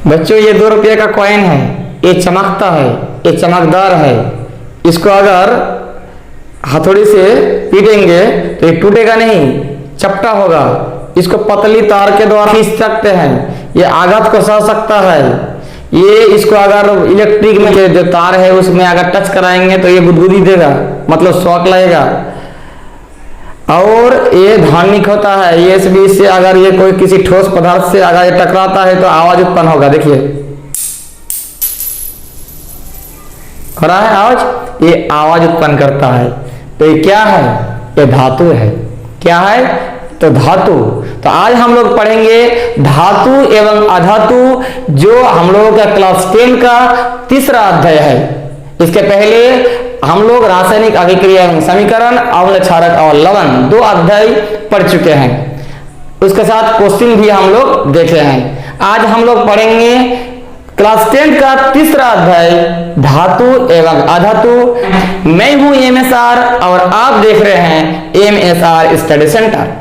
बच्चों ये 2 रुपये का कॉइन है, ये चमकता है, ये चमकदार है। इसको अगर हथौड़ी से पीटेंगे तो ये टूटेगा नहीं, चपटा होगा। इसको पतली तार के द्वारा खींच सकते हैं, ये आघात को सह सकता है। ये इसको अगर इलेक्ट्रिक में जो तार है उसमें अगर टच कराएंगे तो ये गुदगुदी देगा, मतलब शॉक लगेगा। और ये धार्मिक होता है, ये बीच से अगर ये कोई किसी ठोस पदार्थ से अगर ये टकराता है तो आवाज उत्पन्न होगा। देखिए हो रहा है आवाज, ये आवाज उत्पन्न करता है। तो ये क्या है? ये धातु है। क्या है? तो धातु। तो आज हम लोग पढ़ेंगे धातु एवं अधातु, जो हम लोगों का क्लास 10 का तीसरा अध्याय है। इसके पहले हम लोग रासायनिक अभिक्रिया एवं समीकरण, अम्ल क्षारक और लवण 2 अध्याय पढ़ चुके हैं। उसके साथ क्वेश्चन भी हम लोग देखे हैं। आज हम लोग पढ़ेंगे क्लास 10 का तीसरा अध्याय धातु एवं अधातु। मैं हूं MSR और आप देख रहे हैं MSR स्टडी सेंटर।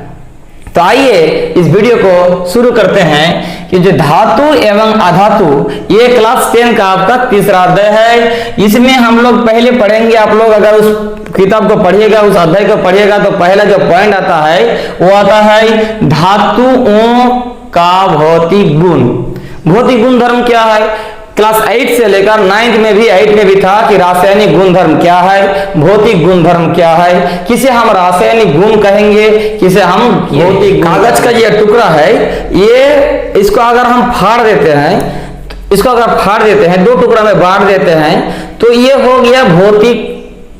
तो आइए इस वीडियो को शुरू करते हैं कि जो धातु एवं अधातु, ये क्लास 10 का आपका तीसरा अध्याय है। इसमें हम लोग पहले पढ़ेंगे, आप लोग अगर उस किताब को पढ़िएगा, उस अध्याय को पढ़िएगा तो पहला जो पॉइंट आता है वो आता है धातुओं का भौतिक गुण। भौतिक गुण धर्म क्या है? क्लास 8 से लेकर 9th में भी 8 में भी था कि रासायनिक गुणधर्म क्या है, भौतिक गुणधर्म क्या है, किसे हम रासायनिक गुण कहेंगे, किसे हम भौतिक। कागज का ये टुकड़ा है, ये इसको अगर हम फाड़ देते हैं, इसको अगर फाड़ देते हैं, 2 टुकड़ा में बांट देते हैं तो ये हो गया भौतिक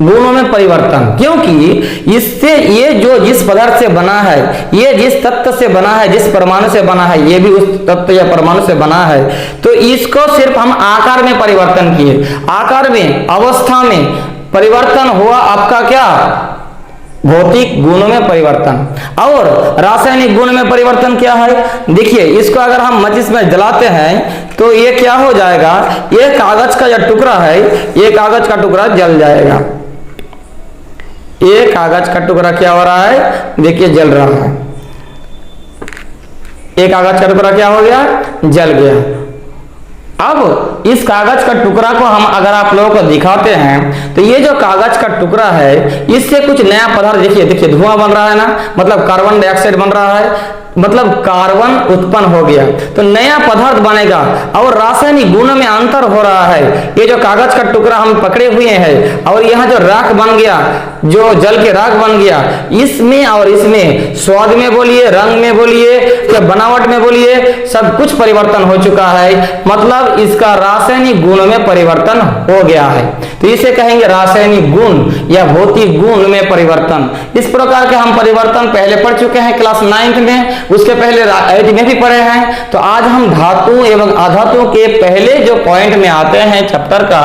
गुणों में परिवर्तन। क्योंकि इससे ये जो जिस पदार्थ से बना है, ये जिस तत्व से बना है, जिस परमाणु से बना है, ये भी उस तत्व या परमाणु से बना है। तो इसको सिर्फ हम आकार में परिवर्तन किए, आकार में, अवस्था में परिवर्तन हुआ आपका क्या? भौतिक गुणों में परिवर्तन। और रासायनिक गुण में परिवर्तन क्या है? देखिए इसको अगर हम माचिस में जलाते हैं तो ये क्या हो जाएगा? ये कागज का जो टुकड़ा है, ये कागज का टुकड़ा जल जाएगा। ये कागज का टुकड़ा क्या हो रहा है? देखिए जल रहा है। एक कागज का टुकड़ा क्या हो गया? जल गया। अब इस कागज का टुकड़ा को हम अगर आप लोगों को दिखाते हैं तो ये जो कागज का टुकड़ा है, इससे कुछ नया पदार्थ, देखिए देखिए धुआं बन रहा है ना, मतलब कार्बन डाइऑक्साइड बन रहा है, मतलब कार्बन उत्पन्न हो गया। तो नया पदार्थ बनेगा और रासायनिक गुणों में अंतर हो रहा है। ये जो कागज का टुकड़ा हम पकड़े हुए हैं और यहाँ जो राख बन गया, जो जल के राख बन गया, इसमें और इसमें स्वाद में बोलिए, रंग में बोलिए या बनावट में बोलिए, सब कुछ परिवर्तन हो चुका है। मतलब इसका रासायनिक गुणों में परिवर्तन हो गया है। तो इसे कहेंगे रासायनिक गुण या भौतिक गुण में परिवर्तन। इस प्रकार के हम परिवर्तन पहले पढ़ चुके हैं क्लास 9th में, उसके पहले 8 में भी पढ़े हैं। तो आज हम धातु एवं अधातु के पहले जो पॉइंट में आते हैं चैप्टर का,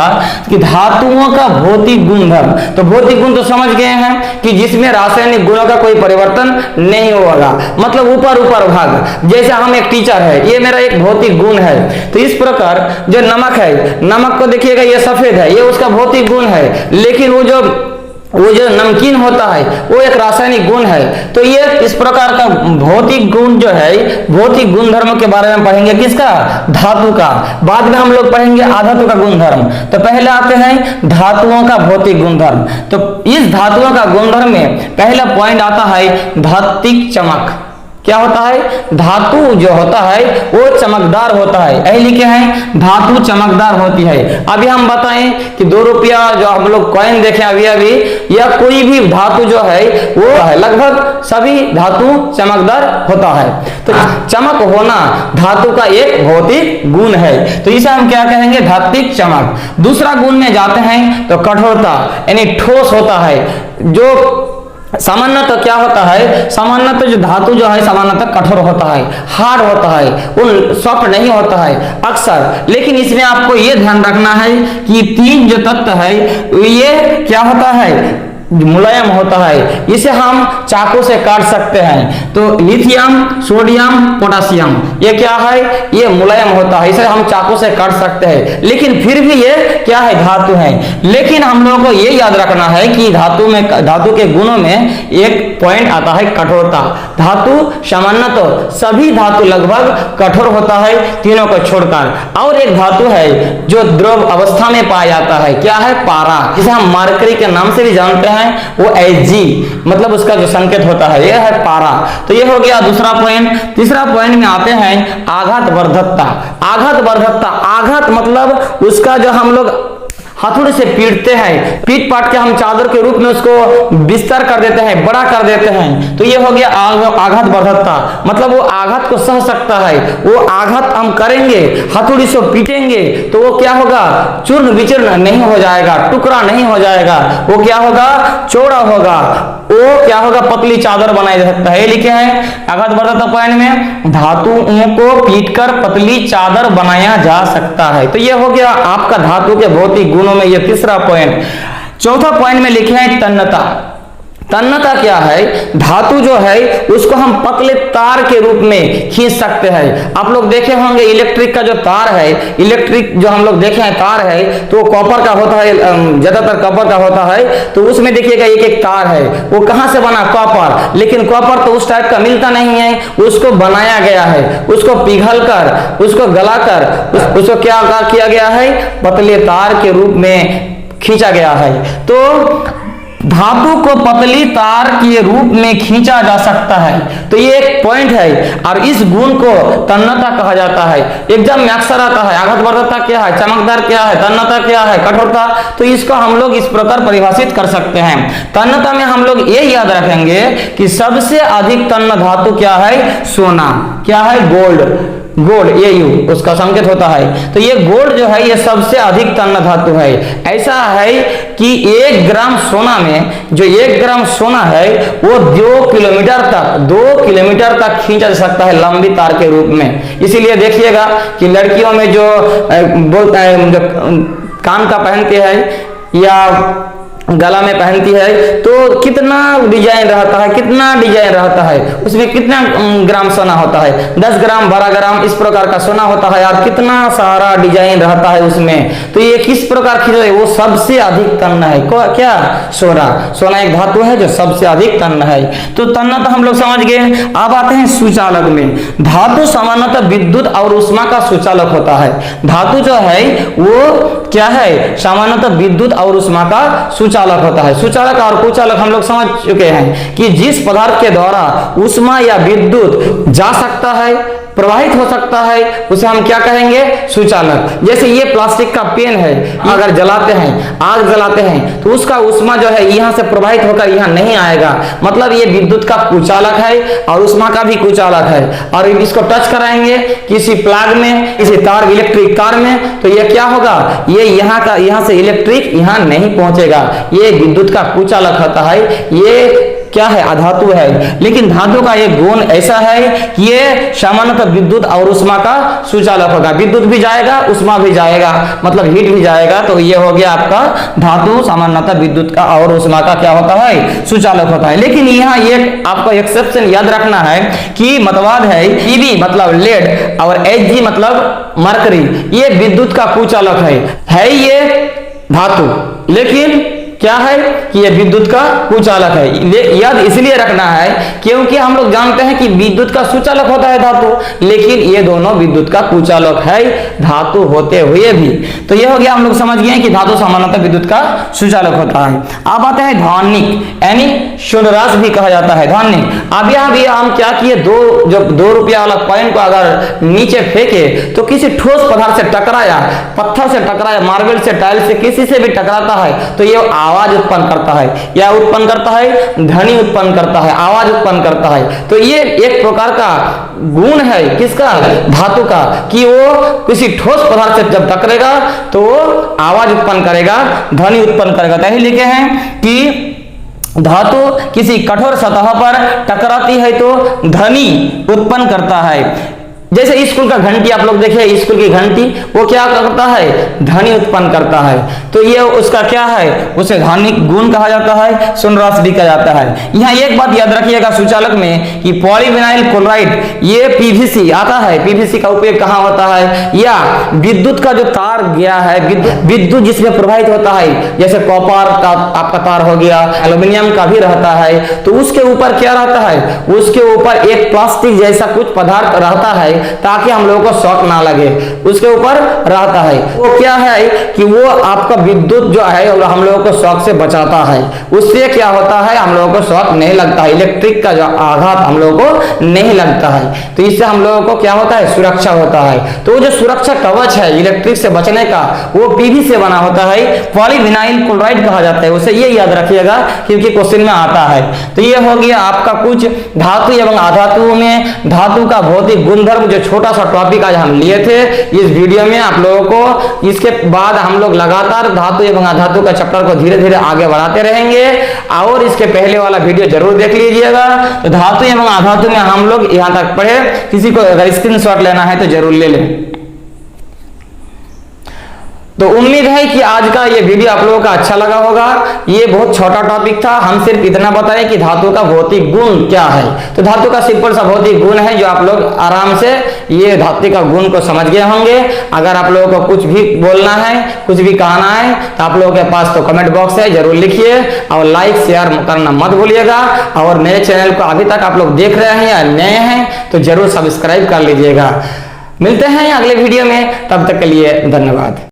कि धातुओं का भौतिक गुणधर्म। तो भौतिक गुण तो समझ गए हैं कि जिसमें रासायनिक गुणों का कोई परिवर्तन नहीं होगा, मतलब ऊपर ऊपर भाग। जैसे हम एक टीचर है, ये मेरा एक भौतिक गुण है। तो इस प्रकार जो नमक है, नमक को देखिएगा ये सफेद है, ये उसका भौतिक गुण है। लेकिन वो जो नमकीन होता है वो एक रासायनिक गुण है। तो ये इस प्रकार का भौतिक गुण जो है, भौतिक गुणधर्म के बारे में पढ़ेंगे किसका? धातु का। बाद में हम लोग पढ़ेंगे अधातु का गुणधर्म। तो पहले आते हैं धातुओं का भौतिक गुणधर्म। तो इस धातुओं का गुणधर्म में पहला पॉइंट आता है धात्विक चमक। क्या होता है? धातु जो होता है वो चमकदार होता है। यही लिखे हैं धातु चमकदार होती है। अभी हम बताएं कि 2 रुपया जो हम लोग कॉइन देखे अभी या कोई भी धातु जो है वो है, लगभग सभी धातु चमकदार होता है। तो चमक होना धातु का एक भौतिक गुण है। तो इसे हम क्या कहेंगे? धात्विक चमक। दूसरा गुण में जाते हैं तो कठोरता, यानी ठोस होता है। जो सामान्यतः क्या होता है? सामान्यतः जो धातु जो है सामान्यतः कठोर होता है, हार्ड होता है, वो सॉफ्ट नहीं होता है अक्सर। लेकिन इसमें आपको ये ध्यान रखना है कि 3 जो तत्व है ये क्या होता है? मुलायम होता है, इसे हम चाकू से काट सकते हैं। तो लिथियम, सोडियम, पोटासियम ये क्या है, ये मुलायम होता है, इसे हम चाकू से काट सकते हैं, लेकिन फिर भी ये क्या है, धातु है। लेकिन हम लोगों को ये याद रखना है कि धातु के गुणों में एक पॉइंट आता है, कठोरता। धातु सामान्यतः सभी धातु लगभग कठोर होता है, तीनों को छोड़कर। और एक धातु है जो द्रव अवस्था में पाया जाता है, क्या है, पारा, जिसे हम मरकरी के नाम से भी जानते हैं, वो Ag मतलब उसका जो संकेत होता है, यह है पारा। तो ये हो गया दूसरा पॉइंट। तीसरा पॉइंट में आते हैं आघात वर्धकता। आघात वर्धकता, आघात मतलब उसका जो हम लोग हथौड़े से पीटते हैं, पीट पाट के हम चादर के रूप में उसको विस्तार कर देते हैं, बड़ा कर देते हैं, तो ये हो गया आघात वर्धकता। मतलब वो आघात को सह सकता है, वो आघात हम करेंगे, हथौड़ी से पीटेंगे तो वो क्या होगा, चूर्ण विचूर्ण नहीं हो जाएगा, टुकड़ा नहीं हो जाएगा, वो क्या होगा, चौड़ा होगा, वो क्या होगा, पतली चादर बनाई जा सकता है। लिखे हैं आघात वर्धकता पॉइंट में, धातुओं को पीटकर पतली चादर बनाया जा सकता है। तो ये हो गया आपका धातु के भौतिक गुणों में ये तीसरा पॉइंट। चौथा पॉइंट में लिखे हैं तन्यता। तन्यता क्या है, धातु जो है उसको हम पतले तार के रूप में खींच सकते हैं। आप लोग देखे होंगे इलेक्ट्रिक का जो तार है, इलेक्ट्रिक जो हम लोग देखे हैं तार है, तो कॉपर का होता है, ज्यादातर कॉपर का होता है। तो उसमें देखिएगा एक एक तार है, वो कहां से बना, कॉपर। लेकिन कॉपर तो उस टाइप का मिलता नहीं है, उसको बनाया गया है, उसको पिघल कर, उसको गलाकर उसको क्या किया गया है, पतले तार के रूप में खींचा गया है। तो धातु को पतली तार के रूप में खींचा जा सकता है। तो ये एक पॉइंट है और इस गुण को तन्यता कहा जाता है। एग्जाम में अक्सर आता है आघात वर्धकता क्या है, चमकदार क्या है, तन्यता क्या है, कठोरता। तो इसको हम लोग इस प्रकार परिभाषित कर सकते हैं। तन्यता में हम लोग ये याद रखेंगे कि सबसे अधिक तन्य धातु क्या है, सोना, क्या है, गोल्ड, गोल्ड ये यू उसका संकेत होता है। तो ये गोल्ड जो है ये सबसे अधिक तन्य धातु है। ऐसा है कि 1 ग्राम सोना में जो 1 ग्राम सोना है वो 2 किलोमीटर तक खींचा जा सकता है लंबी तार के रूप में। इसीलिए देखिएगा कि लड़कियों में जो बोलता है, जो कान का पहनते हैं या गला में पहनती है, तो कितना डिजाइन रहता है, कितना डिजाइन रहता है, उसमें कितना ग्राम सोना होता है, 10 ग्राम 12 ग्राम इस प्रकार का सोना होता है और कितना सारा डिजाइन रहता है उसमें। तो ये किस प्रकार खींचा है, वो सबसे अधिक तन्य है, क्या, सोना। सोना एक धातु है जो सबसे अधिक तन्य है। तो तन्य तो हम लोग समझ गए। अब आते हैं सुचालक में। धातु सामान्यतः विद्युत और उष्मा का सुचालक होता है। धातु जो है वो क्या है, सामान्यतः विद्युत और उष्मा का सुचालक होता है। सुचालक और कुचालक हम लोग समझ चुके हैं कि जिस पदार्थ के द्वारा उष्मा या विद्युत जा सकता है, प्रवाहित हो सकता है, उसे हम क्या कहेंगे, सुचालक। जैसे ये प्लास्टिक का पेन है, अगर जलाते हैं, आग जलाते हैं, तो उसका उष्मा जो है यहाँ से प्रवाहित होकर यहाँ नहीं आएगा, मतलब ये विद्युत का कुचालक है और उष्मा का भी कुचालक है। और इसको टच कराएंगे किसी प्लग में, किसी तार, इलेक्ट्रिक तार में, तो ये क्या होगा, ये यहाँ से इलेक्ट्रिक यहाँ नहीं पहुंचेगा, ये विद्युत का कुचालक होता है। ये क्या है, अधातु है। लेकिन धातु का एक गुण ऐसा है कि ये सामान्यतः विद्युत और उष्मा का सुचालक होगा। विद्युत भी जाएगा, उष्मा भी जाएगा, मतलब हीट भी जाएगा। तो ये हो गया आपका धातु सामान्यतः विद्युत का और उष्मा का क्या होता है, सुचालक होता है। लेकिन यहाँ ये आपको एक्सेप्शन याद रखना है कि मतवाद है, Pb मतलब लेड और Hg मतलब मरकरी, ये विद्युत का कुचालक है ये धातु, लेकिन क्या है कि ये विद्युत का कुचालक है। याद इसलिए रखना है क्योंकि हम लोग जानते हैं कि विद्युत का सुचालक होता है धातु, लेकिन ये दोनों विद्युत का कुचालक है धातु होते हुए भी। तो ये हो गया, हम लोग समझ गए कि धातु सामान्यतः विद्युत का सुचालक होता है। अब आते हैं ध्वनिक, यानी शून्यराश भी कहा जाता है ध्वनिक। अब यहाँ भी हम क्या किए, 2 रुपया वाला कॉइन को अगर नीचे फेंके तो किसी ठोस पदार्थ से टकराया, पत्थर से टकराया, मार्बल से, टाइल से, किसी से भी टकराता है तो ये आवाज उत्पन्न करता है। या उत्पन्न करता है, ध्वनि उत्पन्न करता है, आवाज उत्पन्न करता है। तो ये एक प्रकार का गुण है किसका, धातु का, कि वो किसी ठोस पदार्थ से जब टकरेगा तो वो आवाज उत्पन्न करेगा, ध्वनि उत्पन्न करेगा। तो यही लिखे हैं कि धातु किसी कठोर सतह पर टकराती है तो ध्वनि उत्पन्न करता है। जैसे स्कूल का घंटी आप लोग देखे, स्कूल की घंटी वो क्या करता है, ध्वनि उत्पन्न करता है। तो ये उसका क्या है, उसे ध्वनिक गुण कहा जाता है, सुन रस भी कहा जाता है। यहाँ एक बात याद रखिएगा सूचालक में कि पॉलीविनाइल क्लोराइड ये पीवीसी आता है, पीवीसी का उपयोग कहाँ होता है, या विद्युत का जो तार गया है, विद्युत जिसमें प्रवाहित होता है, जैसे कॉपर का आपका तार हो गया, एल्यूमिनियम का भी रहता है, तो उसके ऊपर क्या रहता है, उसके ऊपर एक प्लास्टिक जैसा कुछ पदार्थ रहता है ताकि हम लोगों को शॉक ना लगे, उसके ऊपर रहता है। वो क्या है कि वो आपका विद्युत जो है हम लोगों को शॉक से बचाता है, उससे क्या होता है, हम लोगों को शॉक नहीं लगता है, इलेक्ट्रिक का जो आघात हम लोगों को नहीं लगता है, तो इससे हम लोगों को क्या होता है, सुरक्षा होता है। तो जो सुरक्षा कवच है इलेक्ट्रिक से बचने का, वो पीवी से बना होता है, पॉलीविनाइल क्लोराइड कहा जाता है, उसे ये याद रखिएगा क्योंकि क्वेश्चन में आता है। तो ये हो गया आपका कुछ धातु एवं अधातुओं में धातु का भौतिक गुणधर्म, जो छोटा सा टॉपिक आज हम लिए थे इस वीडियो में आप लोगों को। इसके बाद हम लोग लगातार धातु एवं अधातु का चैप्टर को धीरे धीरे आगे बढ़ाते रहेंगे, और इसके पहले वाला वीडियो जरूर देख लीजिएगा। तो धातु एवं अधातु में हम लोग यहां तक पढ़े, किसी को अगर स्क्रीनशॉट लेना है तो जरूर ले लें। तो उम्मीद है कि आज का ये वीडियो आप लोगों का अच्छा लगा होगा। ये बहुत छोटा टॉपिक था, हम सिर्फ इतना बताए कि धातु का भौतिक गुण क्या है। तो धातु का सिंपल सा भौतिक गुण है जो आप लोग आराम से ये धातु का गुण को समझ गए होंगे। अगर आप लोगों को कुछ भी बोलना है, कुछ भी कहना है, तो आप लोगों के पास तो कमेंट बॉक्स है, जरूर लिखिए, और लाइक शेयर करना मत भूलिएगा। और मेरे चैनल को अभी तक आप लोग देख रहे हैं या नए हैं तो जरूर सब्सक्राइब कर लीजिएगा। मिलते हैं अगले वीडियो में, तब तक के लिए धन्यवाद।